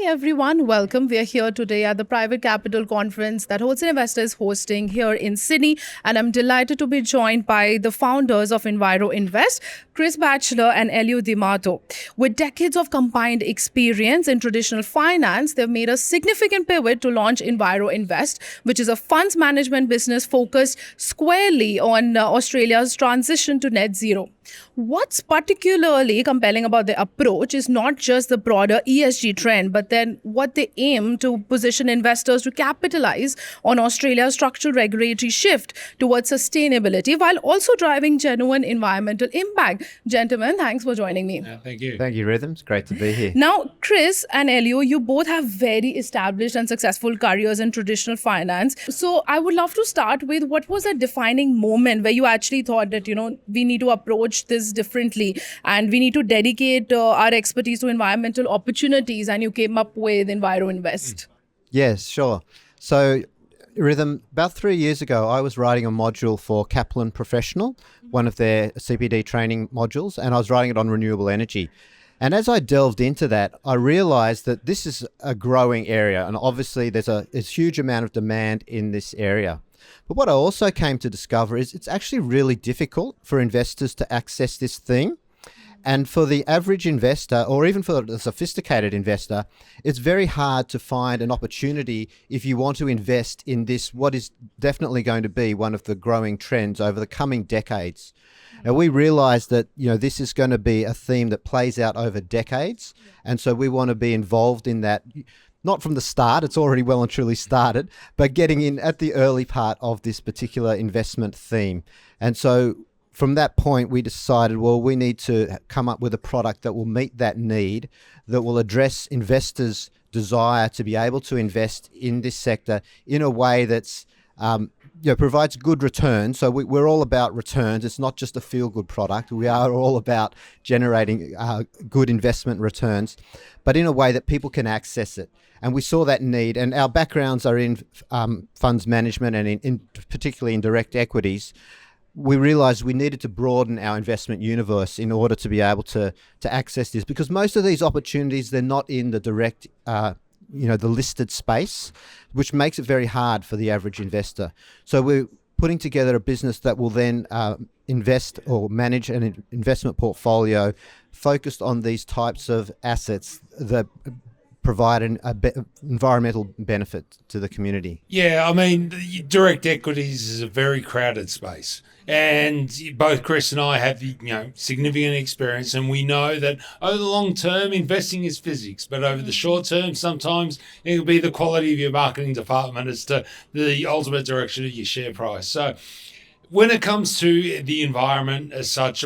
everyone. Welcome. We are here today at the Private Capital Conference that Wholesale Investor is hosting here in Sydney. And I'm delighted to be joined by the founders of EnviroInvest, Batchelor and Elio D'Amato. With decades of combined experience in traditional finance, they've made a significant pivot to launch EnviroInvest, which is a funds management business focused squarely on Australia's transition to net zero. What's particularly compelling about their approach is not just the broader ESG trend, but then what they aim to position investors to capitalize on Australia's structural regulatory shift towards sustainability while also driving genuine environmental impact. Gentlemen, thanks for joining me. Thank you. Thank you, Rhythm. It's great to be here. Now, Chris and Elio, you both have very established and successful careers in traditional finance. So I would love to start with what was a defining moment where you actually thought that, we need to approach this differently and we need to dedicate our expertise to environmental opportunities, and you came up with EnviroInvest. Yes, sure. So, Rhythm, about 3 years ago, I was writing a module for Kaplan Professional, one of their CPD training modules, and I was writing it on renewable energy. And as I delved into that, I realized that this is a growing area, and obviously there's a huge amount of demand in this area. But what I also came to discover is it's actually really difficult for investors to access this thing. And for the average investor, or even for the sophisticated investor, it's very hard to find an opportunity if you want to invest in this, what is definitely going to be one of the growing trends over the coming decades. And we realize that, this is going to be a theme that plays out over decades. And so we want to be involved in that. Not from the start, it's already well and truly started, but getting in at the early part of this particular investment theme. And so from that point, we decided, well, we need to come up with a product that will meet that need, that will address investors' desire to be able to invest in this sector in a way that's provides good returns. So we're all about returns. It's not just a feel-good product. We are all about generating good investment returns, but in a way that people can access it. And we saw that need, and our backgrounds are in funds management and in particularly in direct equities. We realized we needed to broaden our investment universe in order to be able to access this, because most of these opportunities, they're not in the direct the listed space, which makes it very hard for the average investor. So we're putting together a business that will then invest or manage an investment portfolio focused on these types of assets that provide an environmental benefit to the community. Yeah, direct equities is a very crowded space. And both Chris and I have, significant experience, and we know that over the long term, investing is physics, but over the short term, sometimes it'll be the quality of your marketing department as to the ultimate direction of your share price. So when it comes to the environment as such,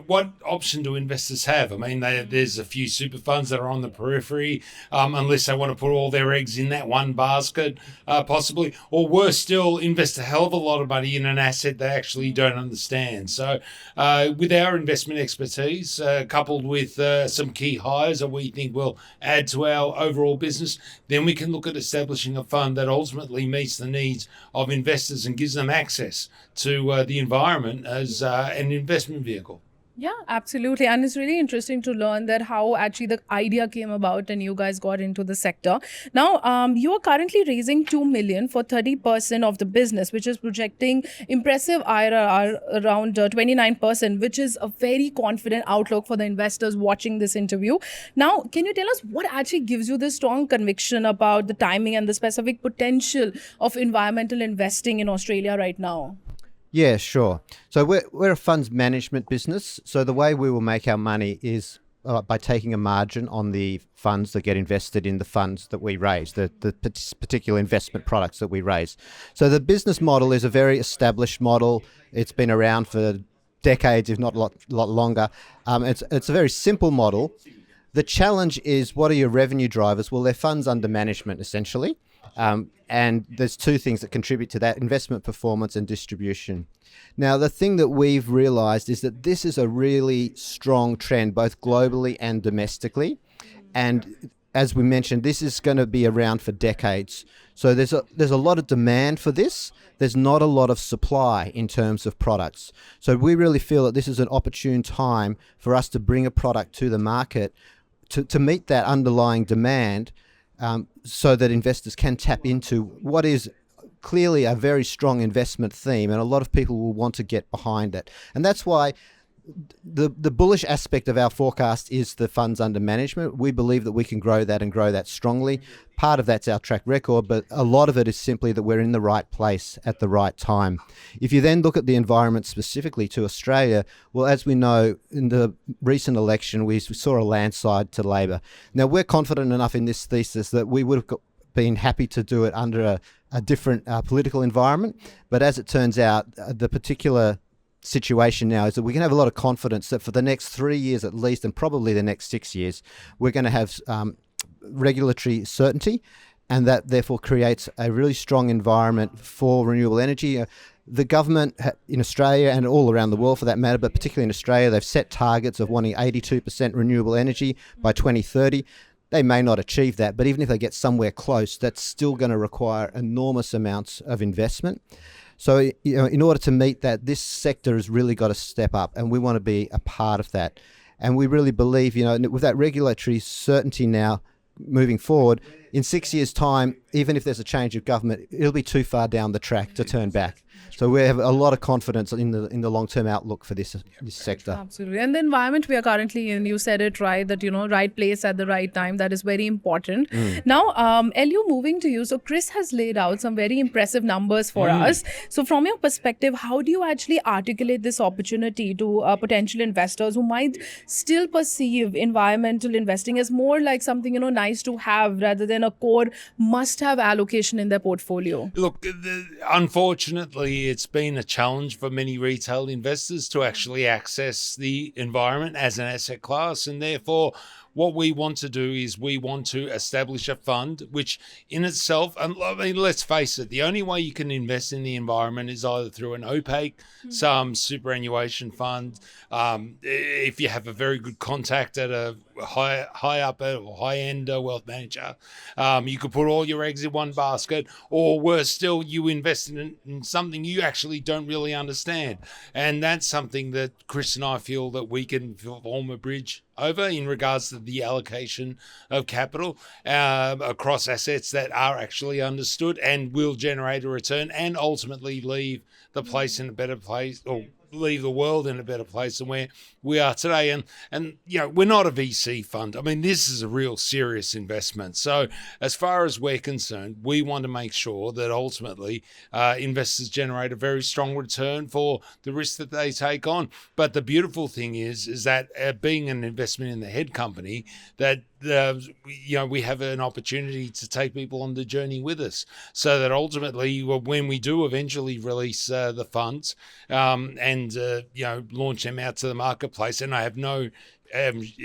what option do investors have? There's a few super funds that are on the periphery, unless they want to put all their eggs in that one basket, possibly, or worse still, invest a hell of a lot of money in an asset they actually don't understand. So with our investment expertise, coupled with some key hires that we think will add to our overall business, then we can look at establishing a fund that ultimately meets the needs of investors and gives them access to the environment as an investment vehicle. Yeah, absolutely. And it's really interesting to learn that how actually the idea came about and you guys got into the sector. Now, you are currently raising $2 million for 30% of the business, which is projecting impressive IRR around 29%, which is a very confident outlook for the investors watching this interview. Now, can you tell us what actually gives you this strong conviction about the timing and the specific potential of environmental investing in Australia right now? Yeah, sure. So we're a funds management business. So the way we will make our money is by taking a margin on the funds that get invested in the funds that we raise, the particular investment products that we raise. So the business model is a very established model. It's been around for decades, if not a lot longer. It's a very simple model. The challenge is, what are your revenue drivers? Well, they're funds under management, essentially. And there's two things that contribute to that: investment performance and distribution. Now, the thing that we've realized is that this is a really strong trend, both globally and domestically. And as we mentioned, this is going to be around for decades. So there's a lot of demand for this. There's not a lot of supply in terms of products. So we really feel that this is an opportune time for us to bring a product to the market to meet that underlying demand, so that investors can tap into what is clearly a very strong investment theme, and a lot of people will want to get behind it. And that's why the bullish aspect of our forecast is the funds under management. We believe that we can grow that and grow that strongly. Part of that's our track record, but a lot of it is simply that we're in the right place at the right time. If you then look at the environment specifically to Australia, well, as we know, in the recent election, we saw a landslide to Labor. Now, we're confident enough in this thesis that we would have been happy to do it under a different political environment. But as it turns out, the particular situation now is that we can have a lot of confidence that for the next 3 years at least, and probably the next 6 years, we're going to have regulatory certainty, and that therefore creates a really strong environment for renewable energy. The government in Australia and all around the world for that matter, but particularly in Australia, they've set targets of wanting 82% renewable energy by 2030. They may not achieve that, but even if they get somewhere close, that's still going to require enormous amounts of investment. So, in order to meet that, this sector has really got to step up, and we want to be a part of that. And we really believe, with that regulatory certainty now moving forward, in 6 years' time, even if there's a change of government, it'll be too far down the track to turn back. So we have a lot of confidence in the long-term outlook for this sector. Absolutely. And the environment we are currently in, you said it right, that, right place at the right time, that is very important. Now, Elio, moving to you. So Chris has laid out some very impressive numbers for us. So from your perspective, how do you actually articulate this opportunity to potential investors who might still perceive environmental investing as more like something, nice to have rather than a core must-have allocation in their portfolio? Look, unfortunately, it's been a challenge for many retail investors to actually access the environment as an asset class, and therefore what we want to do is we want to establish a fund which in itself, and I mean, let's face it, the only way you can invest in the environment is either through an opaque, some superannuation fund. If you have a very good contact at a high up or high end wealth manager, you could put all your eggs in one basket, or worse still, you invest in something you actually don't really understand. And that's something that Chris and I feel that we can form a bridge over in regards to the allocation of capital across assets that are actually understood and will generate a return and ultimately leave the place in a better place, or leave the world in a better place than where we are today. And we're not a VC fund. I mean, this is a real serious investment. So as far as we're concerned, we want to make sure that ultimately investors generate a very strong return for the risk that they take on. But the beautiful thing is that being an investment in the head company, that we have an opportunity to take people on the journey with us, so that ultimately, when we do eventually release the funds and launch them out to the marketplace, and I have no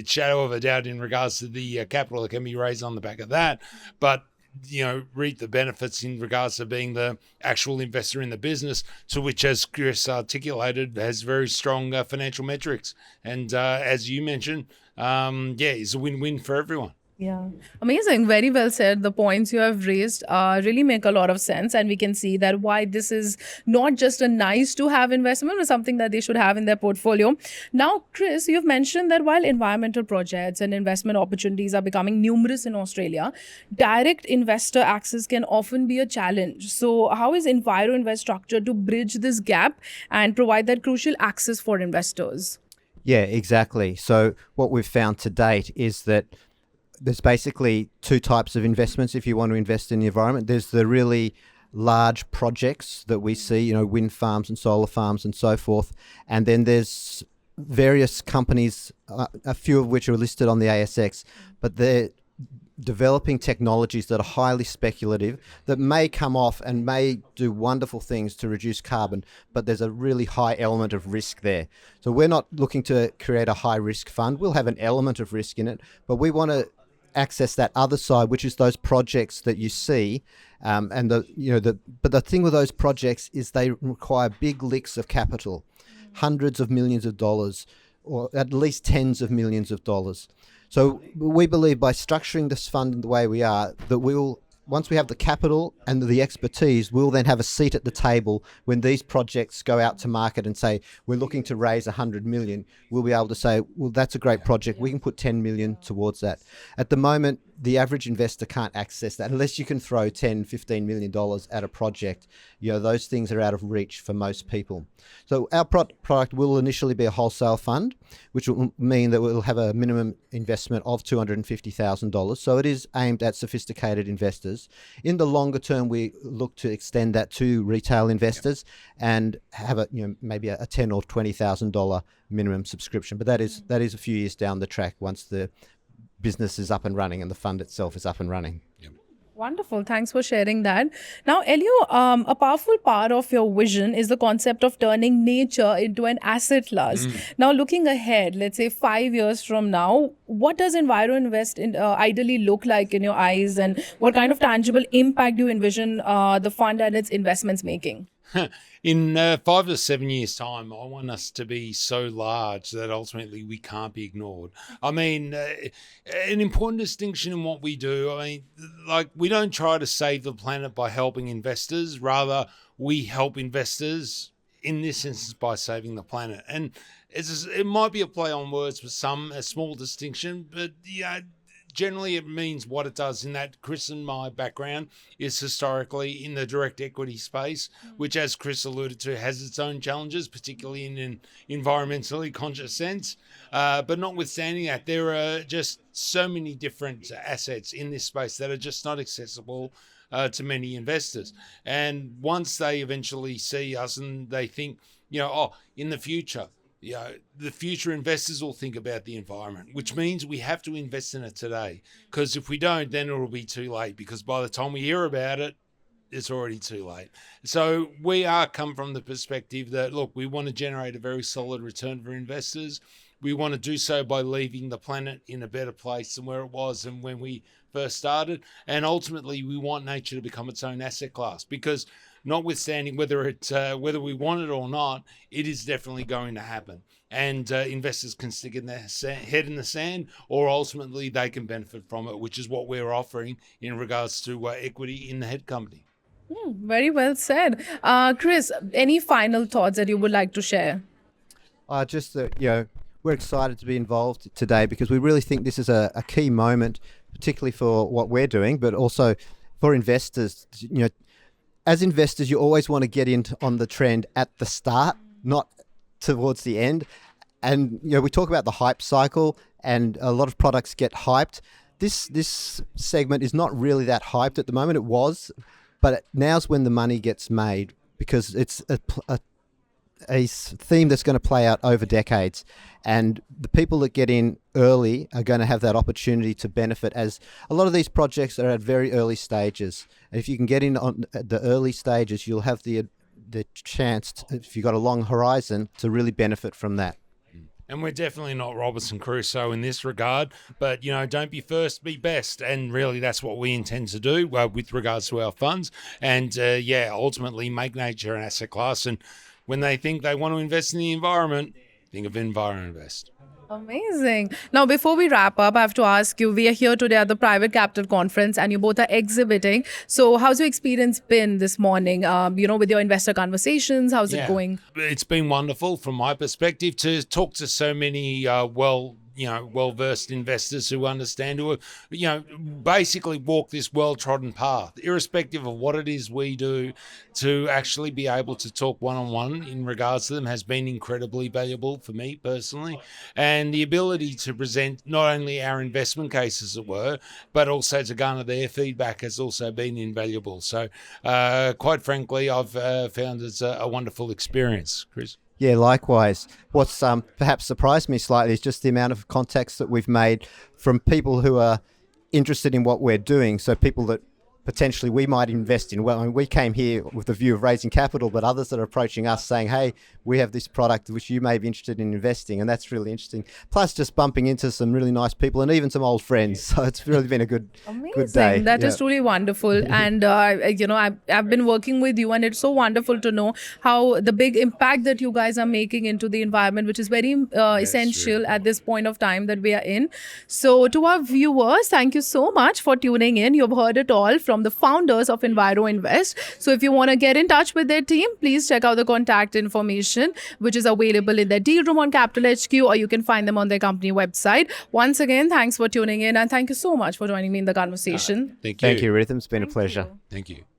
shadow of a doubt in regards to the capital that can be raised on the back of that, but reap the benefits in regards to being the actual investor in the business, to which, as Chris articulated, has very strong financial metrics. And as you mentioned, it's a win-win for everyone. Yeah, amazing. Very well said. The points you have raised really make a lot of sense, and we can see that why this is not just a nice to have investment, but something that they should have in their portfolio. Now, Chris, you've mentioned that while environmental projects and investment opportunities are becoming numerous in Australia, direct investor access can often be a challenge. So how is EnviroInvest structured to bridge this gap and provide that crucial access for investors? Yeah, exactly. So what we've found to date is that there's basically two types of investments if you want to invest in the environment. There's the really large projects that we see, wind farms and solar farms and so forth. And then there's various companies, a few of which are listed on the ASX, but they're developing technologies that are highly speculative, that may come off and may do wonderful things to reduce carbon, but there's a really high element of risk there. So we're not looking to create a high risk fund. We'll have an element of risk in it, but we want to access that other side, which is those projects that you see, but the thing with those projects is they require big licks of capital, hundreds of millions of dollars, or at least tens of millions of dollars. So we believe by structuring this fund the way we are, that we will once we have the capital and the expertise, we'll then have a seat at the table when these projects go out to market and say, we're looking to raise 100 million. We'll be able to say, well, that's a great project. We can put 10 million towards that. At the moment, the average investor can't access that unless you can throw 10, 15 million dollars at a project. Those things are out of reach for most people. So our product will initially be a wholesale fund, which will mean that we'll have a minimum investment of $250,000. So it is aimed at sophisticated investors. In the longer term, we look to extend that to retail investors and have a maybe a $10,000 or $20,000 minimum subscription. But that is a few years down the track once the business is up and running and the fund itself is up and running. Yep. Wonderful. Thanks for sharing that. Now, Elio, a powerful part of your vision is the concept of turning nature into an asset class. Now, looking ahead, let's say 5 years from now, what does EnviroInvest ideally look like in your eyes, and what kind of tangible impact do you envision the fund and its investments making? In 5 to 7 years' time, I want us to be so large that ultimately we can't be ignored. I mean, an important distinction in what we do, we don't try to save the planet by helping investors. Rather, we help investors, in this instance, by saving the planet. And it might be a play on words for some, a small distinction, but generally it means what it does. In that Chris and my background is historically in the direct equity space, which, as Chris alluded to, has its own challenges, particularly in an environmentally conscious sense. But notwithstanding that, there are just so many different assets in this space that are just not accessible to many investors. And once they eventually see us and they think, in the future, the future investors will think about the environment, which means we have to invest in it today. Because if we don't, then it will be too late. Because by the time we hear about it, it's already too late. So we come from the perspective that, look, we want to generate a very solid return for investors. We want to do so by leaving the planet in a better place than where it was and when we first started. And ultimately, we want nature to become its own asset class, because notwithstanding whether we want it or not, it is definitely going to happen. And investors can stick in their head in the sand, or ultimately they can benefit from it, which is what we're offering in regards to equity in the head company. Very well said. Chris, any final thoughts that you would like to share? Just that, we're excited to be involved today because we really think this is a key moment, particularly for what we're doing, but also for investors. As investors, you always want to get in on the trend at the start, not towards the end. And, we talk about the hype cycle, and a lot of products get hyped. This segment is not really that hyped at the moment. It was, but now's when the money gets made, because it's a theme that's going to play out over decades, and the people that get in early are going to have that opportunity to benefit, as a lot of these projects are at very early stages. And if you can get in on the early stages, you'll have the chance, if you've got a long horizon, to really benefit from that. And we're definitely not Robinson Crusoe in this regard, but, don't be first, be best. And really that's what we intend to do with regards to our funds. And ultimately make nature an asset class. And when they think they want to invest in the environment, think of EnviroInvest. Amazing. Now, before we wrap up, I have to ask you, we are here today at the Private Capital Conference and you both are exhibiting. So how's your experience been this morning, with your investor conversations? How's it going? It's been wonderful from my perspective to talk to so many well-versed investors who understand, who basically walk this well-trodden path, irrespective of what it is we do. To actually be able to talk one-on-one in regards to them has been incredibly valuable for me personally. And the ability to present not only our investment case, as it were, but also to garner their feedback has also been invaluable. So quite frankly, I've found it's a wonderful experience, Chris. Yeah, likewise. What's perhaps surprised me slightly is just the amount of contacts that we've made from people who are interested in what we're doing. So people that potentially we might invest in. Well, I mean, we came here with the view of raising capital, but others that are approaching us saying, hey, we have this product which you may be interested in investing. And that's really interesting. Plus just bumping into some really nice people and even some old friends. So it's really been a good day. That is truly wonderful. And, I've been working with you, and it's so wonderful to know how the big impact that you guys are making into the environment, which is very essential at this point of time that we are in. So to our viewers, thank you so much for tuning in. You've heard it all from from the founders of EnviroInvest. So if you want to get in touch with their team, please check out the contact information, which is available in their deal room on Capital HQ, or you can find them on their company website. Once again, thanks for tuning in, and thank you so much for joining me in the conversation. Thank you. Thank you, Rhythm. It's been a pleasure. Thank you.